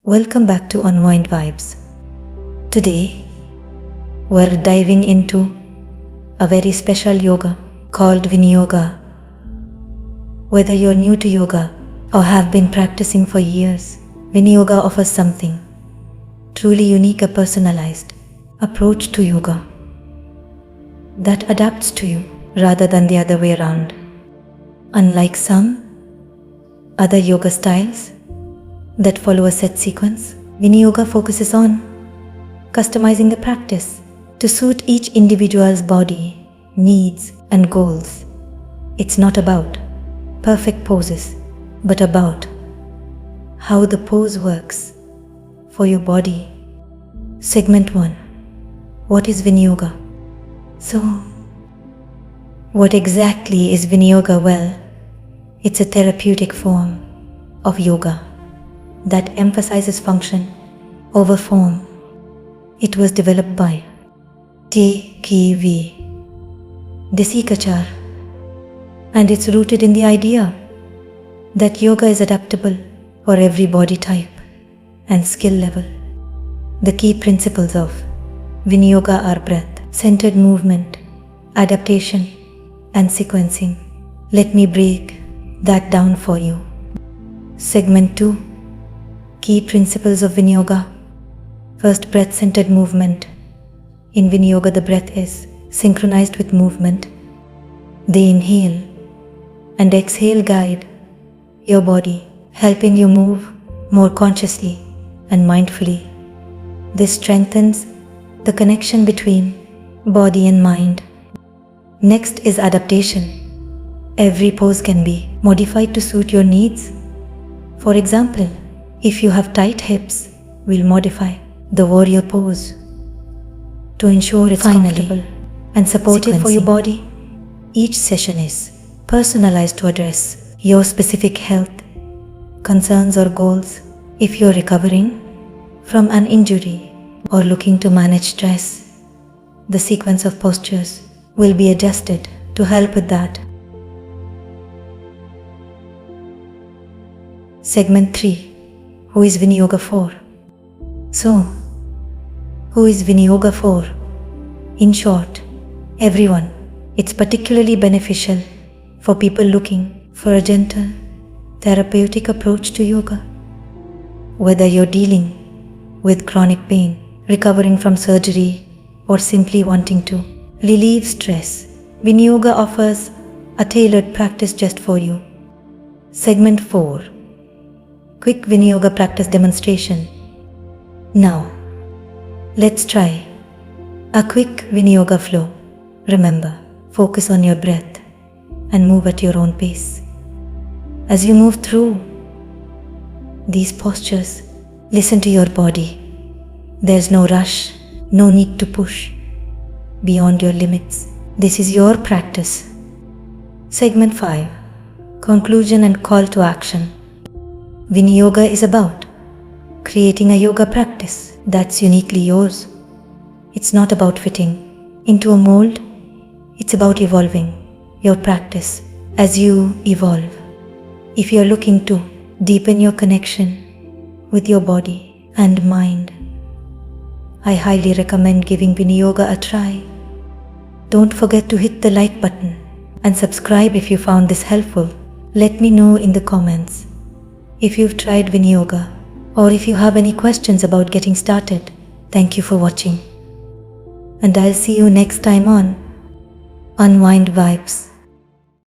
Welcome back to Unwind Vibes. Today, we're diving into a very special yoga called Viniyoga. Whether you're new to yoga or have been practicing for years, Viniyoga offers something truly unique, a personalized approach to yoga that adapts to you rather than the other way around. Unlike some other yoga styles that follow a set sequence, Viniyoga focuses on customizing the practice to suit each individual's body, needs, and goals. It's not about perfect poses, but about how the pose works for your body. Segment 1. What is Viniyoga? So, what exactly is Viniyoga? Well, it's a therapeutic form of yoga that emphasizes function over form. It was developed by T.K.V, and it's rooted in the idea that yoga is adaptable for every body type and skill level. The key principles of Viniyoga are breath-centered movement, adaptation, and sequencing. Let me break that down for you. Segment 2. Key principles of Viniyoga. First, breath-centered movement. In Viniyoga, the breath is synchronized with movement. The inhale and exhale guide your body, helping you move more consciously and mindfully. This strengthens the connection between body and mind. Next is adaptation. Every pose can be modified to suit your needs. For example, if you have tight hips, we'll modify the warrior pose to ensure it's comfortable and supportive for your body. Each session is personalized to address your specific health concerns or goals. If you're recovering from an injury or looking to manage stress, the sequence of postures will be adjusted to help with that. Segment 3. Who is Viniyoga for? So, who is Viniyoga for? In short, everyone. It's particularly beneficial for people looking for a gentle, therapeutic approach to yoga. Whether you're dealing with chronic pain, recovering from surgery, or simply wanting to relieve stress, Viniyoga offers a tailored practice just for you. Segment 4. Quick Viniyoga practice demonstration. Now, let's try a quick Viniyoga flow. Remember, focus on your breath and move at your own pace. As you move through these postures, listen to your body. There's no rush, no need to push beyond your limits. This is your practice. Segment 5. Conclusion and call to action. Viniyoga is about creating a yoga practice that's uniquely yours. It's not about fitting into a mold. It's about evolving your practice as you evolve. If you're looking to deepen your connection with your body and mind, I highly recommend giving Viniyoga a try. Don't forget to hit the like button and subscribe if you found this helpful. Let me know in the comments if you've tried Viniyoga or if you have any questions about getting started. Thank you for watching, and I'll see you next time on Unwind Vibes.